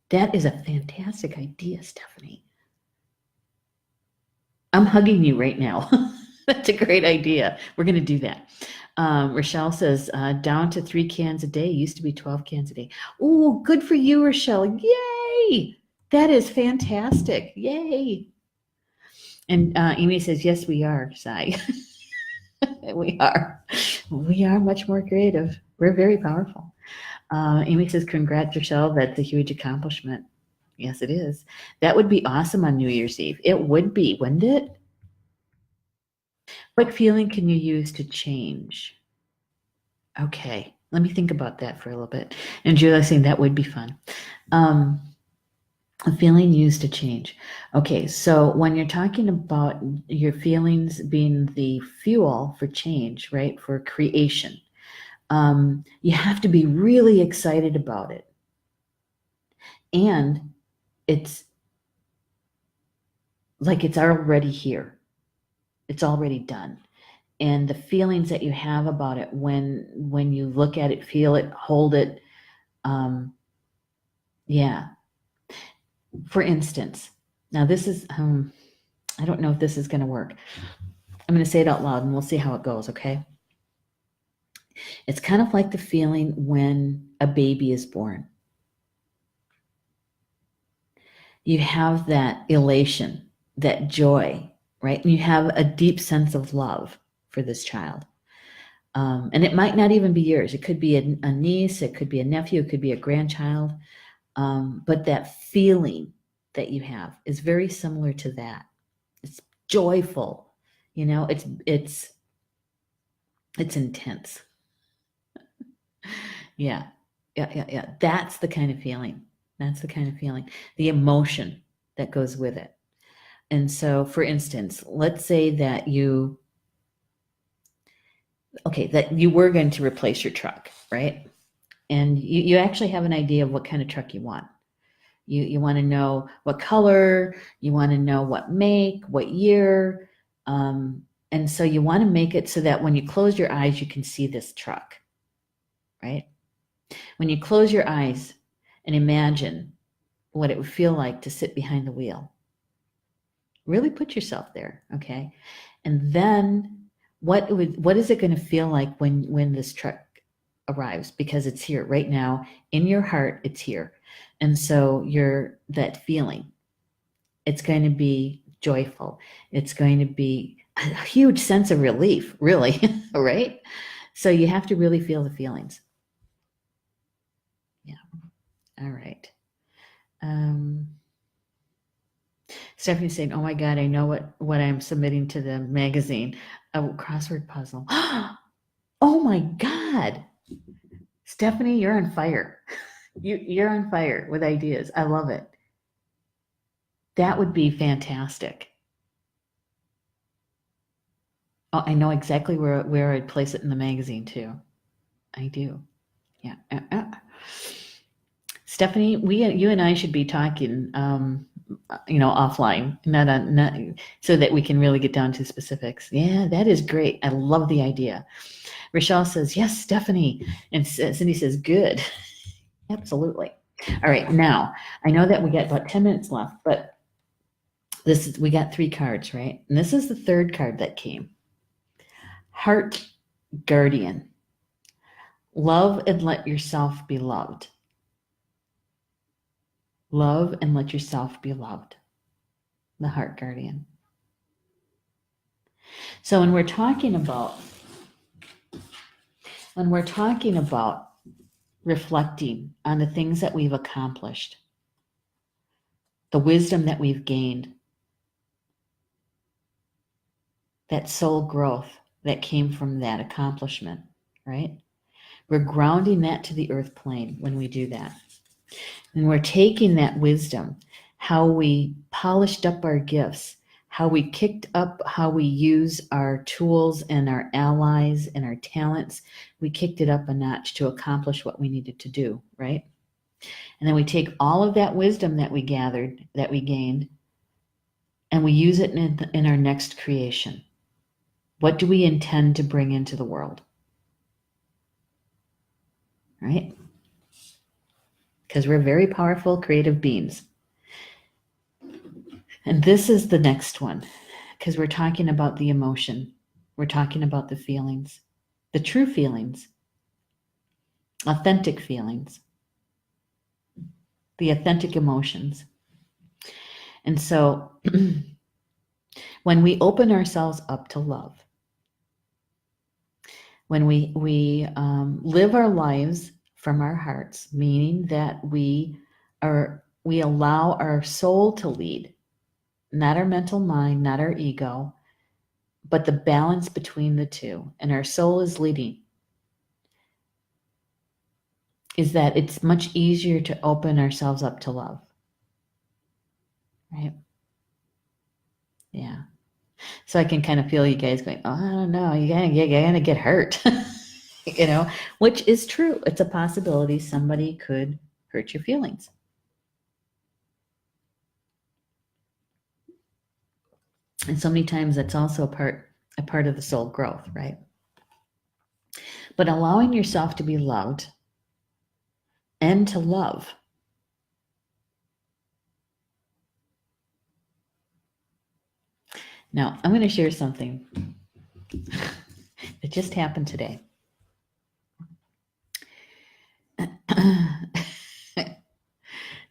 That is a fantastic idea, Stephanie. I'm hugging you right now. That's a great idea. We're going to do that. Rochelle says, down to 3 cans a day. Used to be 12 cans a day. Oh, good for you, Rochelle. Yay! That is fantastic. Yay. And Amy says, yes, we are, Sai. We are. We are much more creative. We're very powerful. Amy says, congrats, Rochelle. That's a huge accomplishment. Yes, it is. That would be awesome on New Year's Eve. It would be, wouldn't it? What feeling can you use to change? Okay, let me think about that for a little bit. And Julia saying that would be fun. A feeling used to change. Okay, so when you're talking about your feelings being the fuel for change, right, for creation, you have to be really excited about it. And it's like it's already here. It's already done. And the feelings that you have about it when you look at it, feel it, hold it, yeah. For instance, now this is, I don't know if this is going to work. I'm going to say it out loud and we'll see how it goes, okay? It's kind of like the feeling when a baby is born. You have that elation, that joy, right? And you have a deep sense of love for this child. And it might not even be yours. It could be a niece, it could be a nephew, it could be a grandchild. But that feeling that you have is very similar to that. It's joyful, it's intense. Yeah. That's the kind of feeling. The emotion that goes with it. And so, for instance, let's say that you were going to replace your truck, right? And you actually have an idea of what kind of truck you want. You want to know what color, you want to know what make, what year. And so you want to make it so that when you close your eyes, you can see this truck, right? When you close your eyes and imagine what it would feel like to sit behind the wheel, really put yourself there, okay? And then what is it going to feel like when this truck arrives? Because it's here right now in your heart, it's here. And so that feeling, it's going to be joyful. It's going to be a huge sense of relief, really, right? So you have to really feel the feelings. Yeah. All right. Stephanie's saying, oh my God, I know what I'm submitting to the magazine. A crossword puzzle. Oh my God. Stephanie, you're on fire. You're on fire with ideas. I love it. That would be fantastic. Oh, I know exactly where I'd place it in the magazine too. I do. Yeah. Stephanie, you and I should be talking, offline, not so that we can really get down to specifics. Yeah, that is great. I love the idea. Rochelle says, yes, Stephanie. And Cindy says, good. Absolutely. All right. Now, I know that we got about 10 minutes left, but we got 3 cards, right? And this is the 3rd card that came. Heart Guardian. Love and let yourself be loved. Love and let yourself be loved. The Heart Guardian. So when we're talking about reflecting on the things that we've accomplished, the wisdom that we've gained, that soul growth that came from that accomplishment, right? We're grounding that to the earth plane when we do that. And we're taking that wisdom, how we polished up our gifts, how we kicked up, how we use our tools and our allies and our talents. We kicked it up a notch to accomplish what we needed to do, right? And then we take all of that wisdom that we gathered, that we gained, and we use it in our next creation. What do we intend to bring into the world? Right? Because we're very powerful, creative beings. And this is the next one, because we're talking about the emotion. We're talking about the feelings, the true feelings, authentic feelings, the authentic emotions. And so when we open ourselves up to love, when we live our lives from our hearts, meaning that we allow our soul to lead, not our mental mind, not our ego, but the balance between the two, and our soul is leading, is that it's much easier to open ourselves up to love. Right? Yeah. So I can kind of feel you guys going, oh, I don't know, you're gonna get hurt. Which is true. It's a possibility somebody could hurt your feelings. And so many times that's also a part of the soul growth, right? But allowing yourself to be loved and to love. Now, I'm going to share something that just happened today.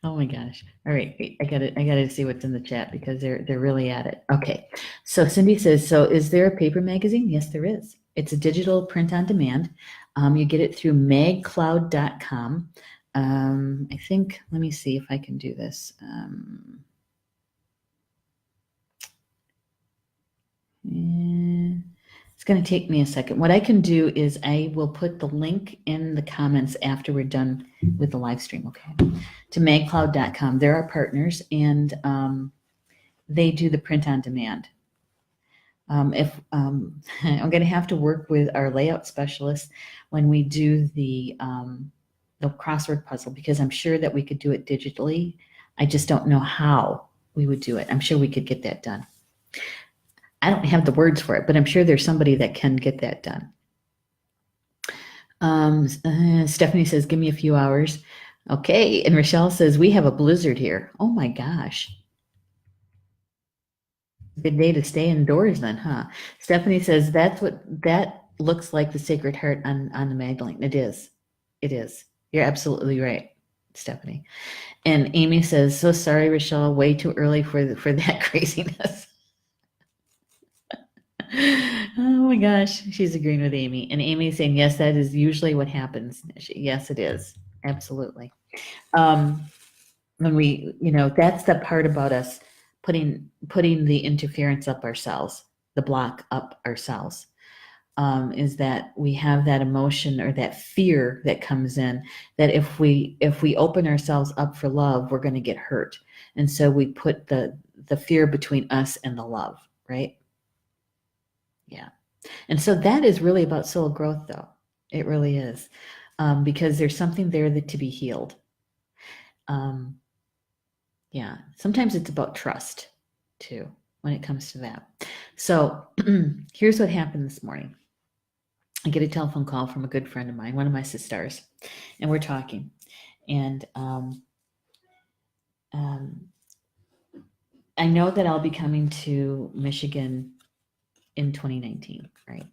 Oh my gosh. All right. I gotta see what's in the chat because they're really at it. Okay. So Cindy says, so is there a paper magazine? Yes, there is. It's a digital print on demand. You get it through magcloud.com. I think, let me see if I can do this. It's going to take me a second. What I can do is I will put the link in the comments after we're done with the live stream, okay? To magcloud.com. They're our partners, and they do the print on demand. If I'm going to have to work with our layout specialist when we do the crossword puzzle, because I'm sure that we could do it digitally. I just don't know how we would do it. I'm sure we could get that done. I don't have the words for it, but I'm sure there's somebody that can get that done. Stephanie says, give me a few hours. Okay. And Rochelle says, we have a blizzard here. Oh my gosh. Good day to stay indoors then, huh? Stephanie says, that looks like the Sacred Heart on the Magdalene. It is. It is. You're absolutely right, Stephanie. And Amy says, so sorry, Rochelle, way too early for that craziness. Oh my gosh, she's agreeing with Amy. And Amy's saying, yes, that is usually what happens. Yes, it is. Absolutely. When we, that's the part about us putting the interference up ourselves, the block up ourselves, is that we have that emotion or that fear that comes in, that if we open ourselves up for love, we're going to get hurt. And so we put the fear between us and the love, right? Yeah. And so that is really about soul growth, though. It really is, because there's something there to be healed. Yeah. Sometimes it's about trust, too, when it comes to that. So here's what happened this morning. I get a telephone call from a good friend of mine, one of my sisters, and we're talking. And I know that I'll be coming to Michigan in 2019, right?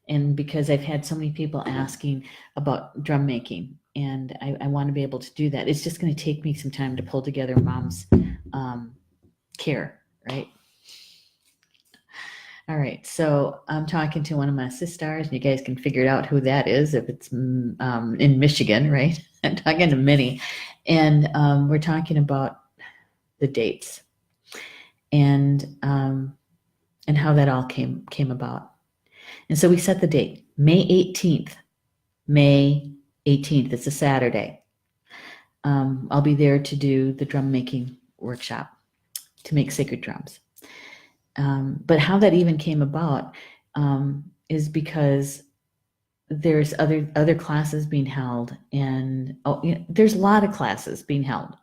And because I've had so many people asking about drum making, and I want to be able to do that. It's just going to take me some time to pull together Mom's care, right? All right, so I'm talking to one of my sisters, and you guys can figure out who that is if it's in Michigan, right? I'm talking to Minnie, and we're talking about the dates. And and how that all came about. And so we set the date, May 18th. May 18th. It's a Saturday. I'll be there to do the drum making workshop to make sacred drums. But how that even came about is because there's other classes being held, and there's a lot of classes being held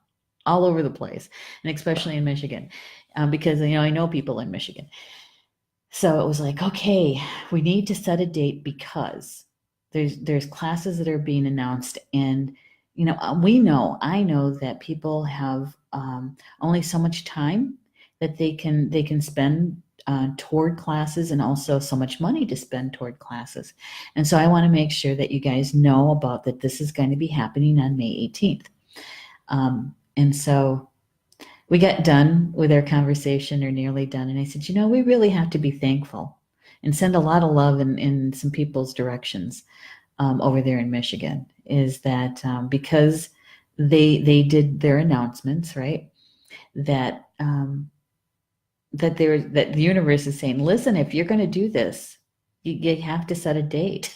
all over the place, and especially in Michigan, because I know people in Michigan. So it was like, okay, we need to set a date because there's classes that are being announced, and I know that people have only so much time that they can spend toward classes, and also so much money to spend toward classes. And so I want to make sure that you guys know about that this is going to be happening on May 18th. And so we got done with our conversation, or nearly done, and I said, we really have to be thankful and send a lot of love in some people's directions over there in Michigan, is that because they did their announcements, right? That that the universe is saying, listen, if you're going to do this, you have to set a date,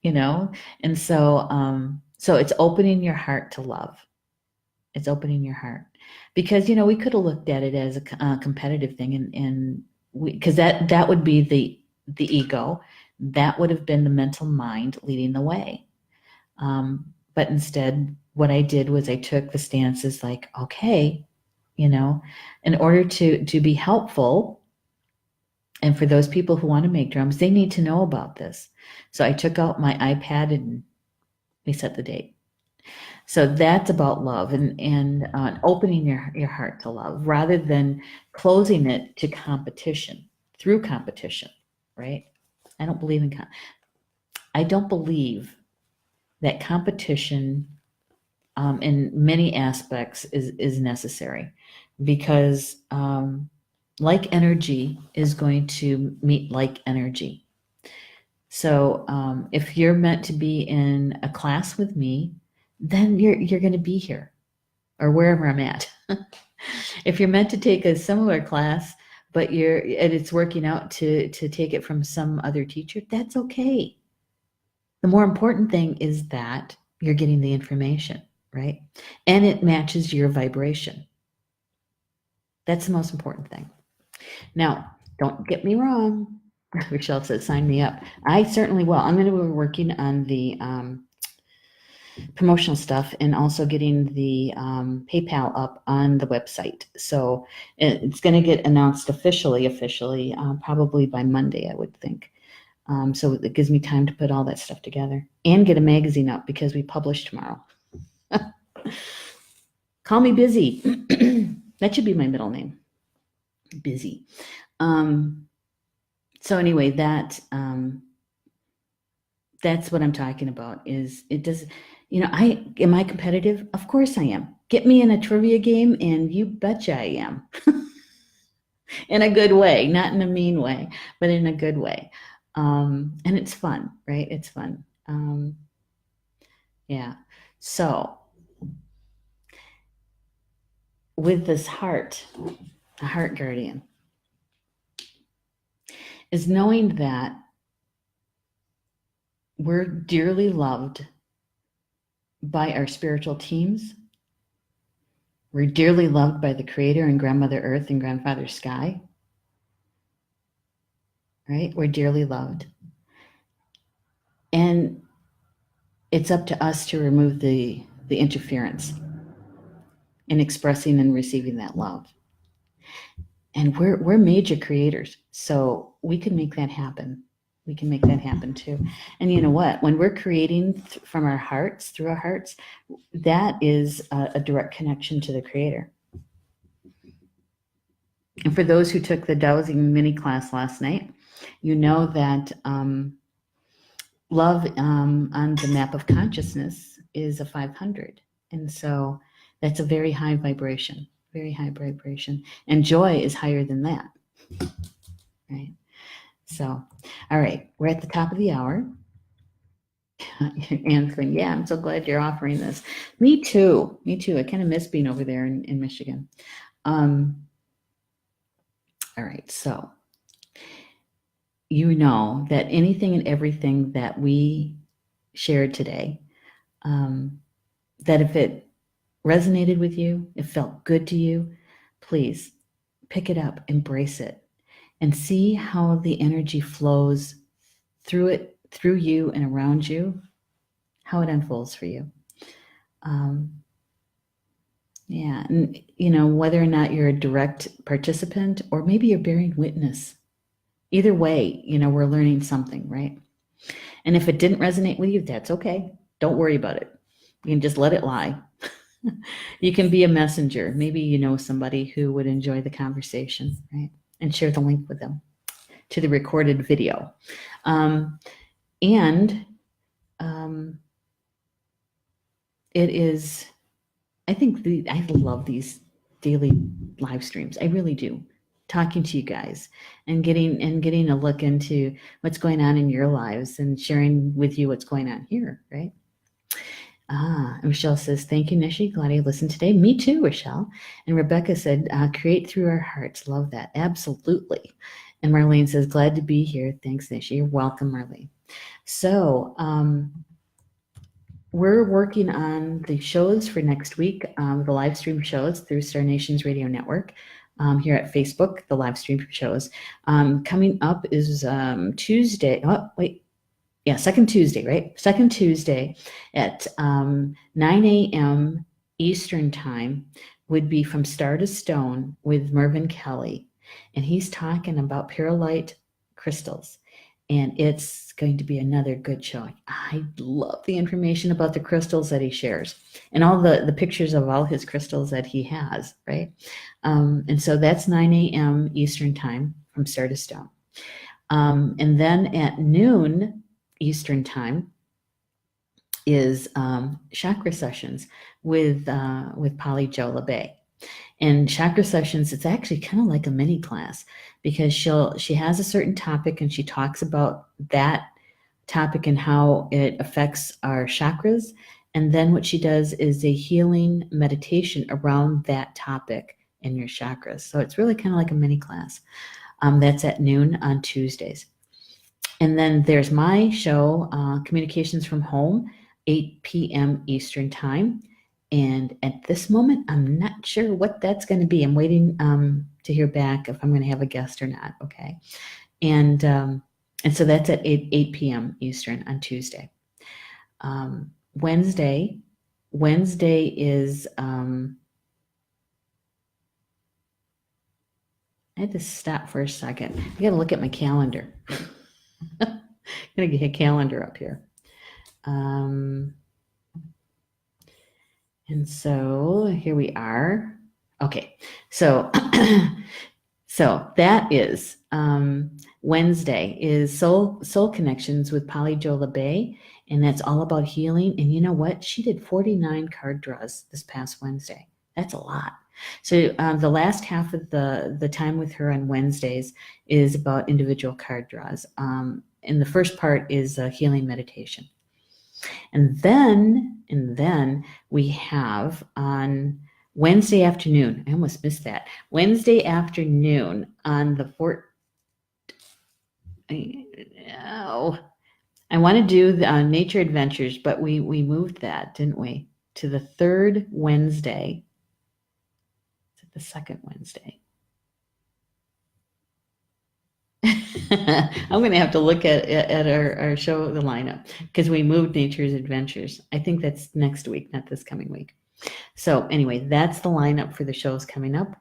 and so it's opening your heart to love. It's opening your heart, because we could have looked at it as a competitive thing, and because that would be the ego, that would have been the mental mind leading the way. But instead, what I did was I took the stances like, okay, in order to be helpful, and for those people who want to make drums, they need to know about this. So I took out my iPad and we set the date. So that's about love, and opening your heart to love, rather than closing it to competition, through competition, right? I don't believe that competition in many aspects is necessary, because like energy is going to meet like energy. So if you're meant to be in a class with me, then you're going to be here, or wherever I'm at. If you're meant to take a similar class, but it's working out to take it from some other teacher, that's okay. The more important thing is that you're getting the information, right? And it matches your vibration. That's the most important thing. Now, don't get me wrong. Rochelle says, sign me up. I certainly will. I'm going to be working on the promotional stuff, and also getting the PayPal up on the website. So it's going to get announced officially, probably by Monday, I would think. So it gives me time to put all that stuff together and get a magazine up, because we publish tomorrow. Call me Busy. That should be my middle name. Busy. So anyway, that's what I'm talking about. Is it does, am I competitive? Of course I am. Get me in a trivia game, and you betcha I am. In a good way, not in a mean way, but in a good way. And it's fun, right? It's fun. Yeah. So with this heart, a heart guardian, is knowing that we're dearly loved by our spiritual teams. We're dearly loved by the Creator and Grandmother Earth and Grandfather Sky. Right? We're dearly loved. And it's up to us to remove the interference in expressing and receiving that love. And we're major creators, so we can make that happen. We can make that happen too. And you know what? When we're creating from our hearts, through our hearts, that is a direct connection to the Creator. And for those who took the dowsing mini class last night, you know that love on the map of consciousness is a 500. And so that's a very high vibration, very high vibration. And joy is higher than that, right? So, all right, we're at the top of the hour. Anne's going, yeah, I'm so glad you're offering this. Me too. I kind of miss being over there in Michigan. All right, so you know that anything and everything that we shared today, that if it resonated with you, it felt good to you, please pick it up, embrace it, and see how the energy flows through it, through you and around you, how it unfolds for you. Yeah, and whether or not you're a direct participant or maybe you're bearing witness. Either way, we're learning something, right? And if it didn't resonate with you, that's okay. Don't worry about it. You can just let it lie. You can be a messenger. Maybe you know somebody who would enjoy the conversation, right? And share the link with them to the recorded video. And it is, I think I love these daily live streams. I really do. Talking to you guys and getting a look into what's going on in your lives and sharing with you what's going on here, right? Michelle says, thank you, Neshi. Glad I listened today. Me too, Michelle. And Rebecca said, create through our hearts. Love that. Absolutely. And Marlene says, glad to be here. Thanks, Neshi. You're welcome, Marlene. So we're working on the shows for next week, the live stream shows through Star Nations Radio Network. Here at Facebook, the live stream shows. Coming up is Tuesday. Oh, wait. Yeah, second Tuesday, right? Second Tuesday at 9 a.m. Eastern Time would be From Star to Stone with Mervyn Kelly. And he's talking about perlite crystals. And it's going to be another good show. I love the information about the crystals that he shares and all the pictures of all his crystals that he has, right? And so that's 9 a.m. Eastern Time From Star to Stone. And then at noon Eastern Time is chakra sessions with Polly Jo LeBay. And chakra sessions, it's actually kind of like a mini class because she has a certain topic and she talks about that topic and how it affects our chakras. And then what she does is a healing meditation around that topic in your chakras. So it's really kind of like a mini class. That's at noon on Tuesdays. And then there's my show, Communications from Home, 8 p.m. Eastern Time. And at this moment, I'm not sure what that's going to be. I'm waiting to hear back if I'm going to have a guest or not. Okay. And so that's at 8 p.m. Eastern on Tuesday. Wednesday is, I had to stop for a second. I got to look at my calendar. I'm going to get a calendar up here. And so here we are. Okay. So, so that is Wednesday is Soul Connections with Polly Jo LeBay. And that's all about healing. And you know what? She did 49 card draws this past Wednesday. That's a lot. So the last half of the time with her on Wednesdays is about individual card draws. And the first part is a healing meditation. And then we have on Wednesday afternoon, I almost missed that. Wednesday afternoon on the 4th. I want to do the Nature Adventures, but we moved that, didn't we? To the third Wednesday. The second Wednesday. I'm going to have to look at our show, the lineup, because we moved Nature's Adventures. I think that's next week, not this coming week. So anyway, that's the lineup for the shows coming up.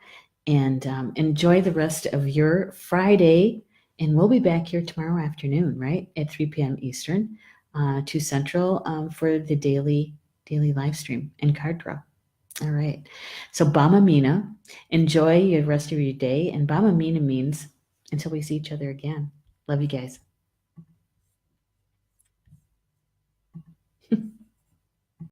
And enjoy the rest of your Friday. And we'll be back here tomorrow afternoon, right, at 3 p.m. Eastern, 2 Central, for the daily live stream and card draw. All right. So Bama Mina, enjoy the rest of your day. And Bama Mina means until we see each other again. Love you guys.